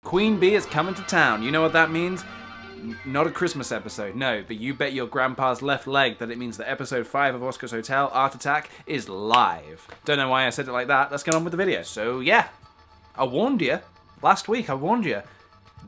Queen Bee is coming to town. You know what that means? Not a Christmas episode, no, but you bet your grandpa's left leg that it means that episode 5 of Oscar's Hotel, Art Attack, is live. Don't know why I said it like that. Let's get on with the video. So yeah, I warned you. Last week I warned you.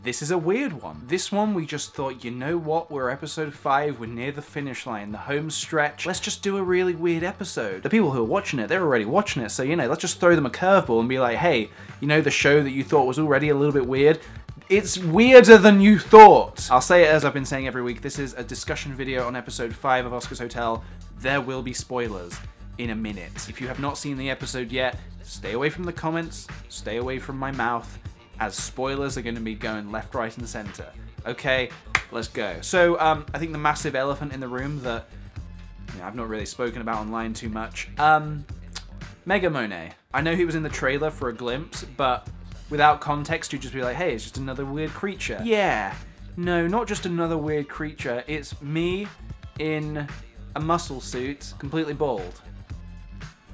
This is a weird one. This one we just thought, you know what, we're episode 5, we're near the finish line, the home stretch. Let's just do a really weird episode. The people who are watching it, they're already watching it, so you know, let's just throw them a curveball and be like, hey, you know the show that you thought was already a little bit weird? It's weirder than you thought. I'll say it as I've been saying every week, this is a discussion video on episode 5 of Oscar's Hotel. There will be spoilers in a minute. If you have not seen the episode yet, stay away from the comments, stay away from my mouth, as spoilers are going to be going left, right, and center. Okay, let's go. So, I think the massive elephant in the room that I've not really spoken about online too much. Mega Monet. I know he was in the trailer for a glimpse, but without context, you'd just be like, hey, it's just another weird creature. Yeah, no, not just another weird creature. It's me in a muscle suit, completely bald.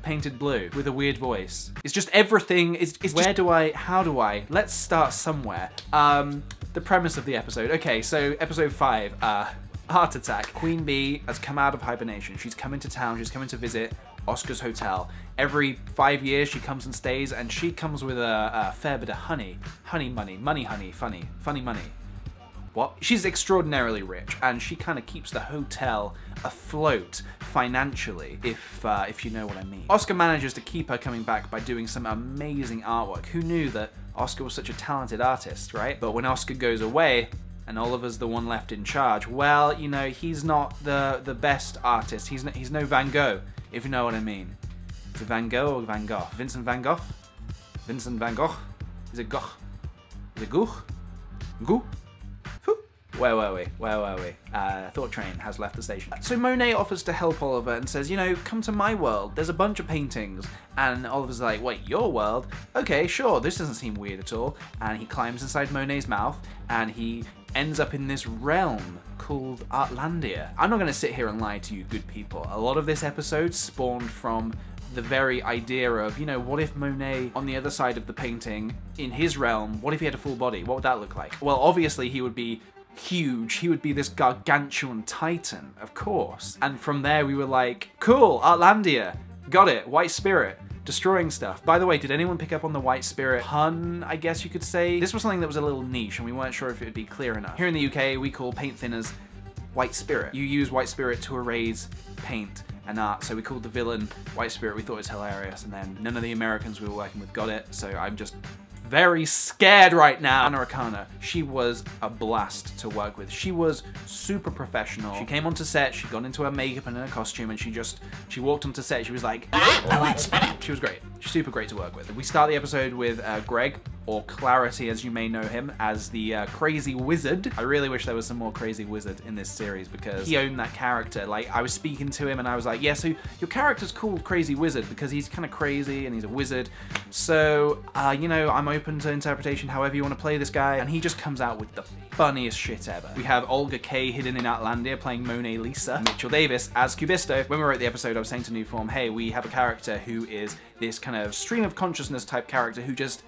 Painted blue with a weird voice. It's just everything. It's where do I, how do I? Let's start somewhere. The premise of the episode. Okay, so episode 5, Art Attack. Queen Bee has come out of hibernation. She's come into town. She's coming to visit Oscar's Hotel. Every 5 years she comes and stays, and she comes with a fair bit of honey. Honey money. Money honey. Funny money. What? She's extraordinarily rich, and she kind of keeps the hotel afloat financially, if you know what I mean. Oscar manages to keep her coming back by doing some amazing artwork. Who knew that Oscar was such a talented artist, right? But when Oscar goes away, and Oliver's the one left in charge, well, you know, he's not the best artist. He's no Van Gogh, if you know what I mean. Is it Van Gogh or Van Gogh? Vincent Van Gogh? Vincent Van Gogh? Is it Gogh? Is it Gogh? Gogh? Where were we? Thought Train has left the station. So Monet offers to help Oliver and says, you know, come to my world. There's a bunch of paintings. And Oliver's like, wait, your world? Okay, sure, this doesn't seem weird at all. And he climbs inside Monet's mouth and he ends up in this realm called Artlandia. I'm not going to sit here and lie to you good people. A lot of this episode spawned from the very idea of, you know, what if Monet on the other side of the painting, in his realm, what if he had a full body? What would that look like? Well, obviously he would be huge. He would be this gargantuan titan, of course. And from there we were like, cool, Artlandia, got it, White Spirit, destroying stuff. By the way, did anyone pick up on the White Spirit pun, I guess you could say? This was something that was a little niche and we weren't sure if it would be clear enough. Here in the UK, we call paint thinners White Spirit. You use White Spirit to erase paint and art, so we called the villain White Spirit. We thought it was hilarious, and then none of the Americans we were working with got it, so I'm just very scared right now. Anna Akana, she was a blast to work with. She was super professional. She came onto set, she got into her makeup and her costume, and she walked onto set, she was like, she was great. She's super great to work with. We start the episode with Greg, or Clarity as you may know him, as the crazy wizard. I really wish there was some more crazy wizard in this series because he owned that character. Like, I was speaking to him and I was like, yeah, so your character's called Crazy Wizard because he's kind of crazy and he's a wizard. So, you know, I'm open to interpretation however you want to play this guy. And he just comes out with the funniest shit ever. We have Olga Kay hidden in Artlandia playing Monet Lisa. Mitchell Davis as Cubisto. When we wrote the episode, I was saying to Newform, hey, we have a character who is this kind of stream of consciousness type character who just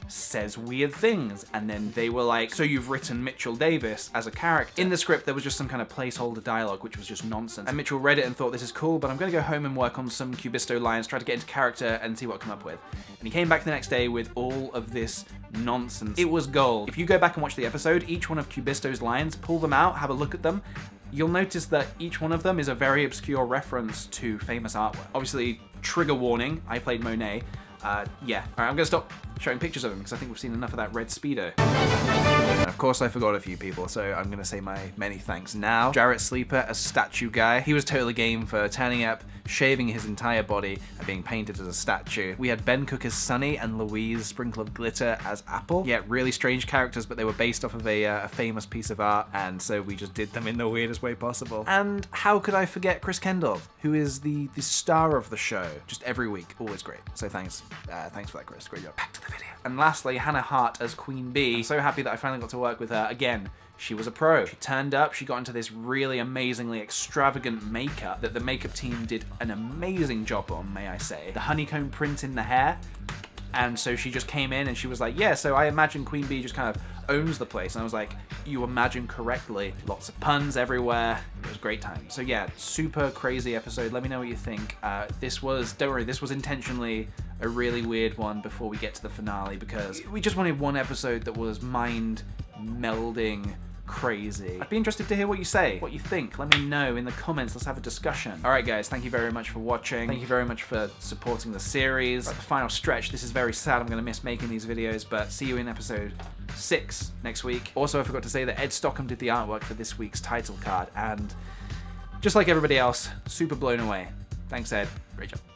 says weird things, and then they were like, so you've written Mitchell Davis as a character. In the script there was just some kind of placeholder dialogue which was just nonsense, and Mitchell read it and thought, this is cool, but I'm gonna go home and work on some Cubisto lines, try to get into character and see what I come up with. And he came back the next day with all of this nonsense. It was gold. If you go back and watch the episode, each one of Cubisto's lines, pull them out, have a look at them, you'll notice that each one of them is a very obscure reference to famous artwork. Obviously, trigger warning, I played Monet. Yeah. Alright, I'm gonna stop showing pictures of him because I think we've seen enough of that red Speedo. And of course I forgot a few people, so I'm gonna say my many thanks now. Jarrett Sleeper, a statue guy. He was totally game for turning up, shaving his entire body, and being painted as a statue. We had Ben Cook as Sunny and Louise Sprinkle of Glitter as Apple. Yeah, really strange characters, but they were based off of a famous piece of art, and so we just did them in the weirdest way possible. And how could I forget Chris Kendall, who is the star of the show, just every week, always great. So thanks for that, Chris, great job. Back to the video. And lastly, Hannah Hart as Queen Bee. I'm so happy that I finally got to work with her again. She was a pro. She turned up, she got into this really amazingly extravagant makeup that the makeup team did an amazing job on, may I say. The honeycomb print in the hair, And so she just came in and she was like, yeah, so I imagine Queen Bee just kind of owns the place. And I was like, you imagine correctly. Lots of puns everywhere. It was a great time. So yeah, super crazy episode. Let me know what you think. Don't worry, this was intentionally a really weird one before we get to the finale, because we just wanted one episode that was mind melding crazy. I'd be interested to hear what you say, what you think. Let me know in the comments. Let's have a discussion. Alright guys, thank you very much for watching. Thank you very much for supporting the series. At the final stretch, this is very sad. I'm going to miss making these videos, but see you in episode 6 next week. Also, I forgot to say that Ed Stockham did the artwork for this week's title card, and just like everybody else, super blown away. Thanks Ed, great job.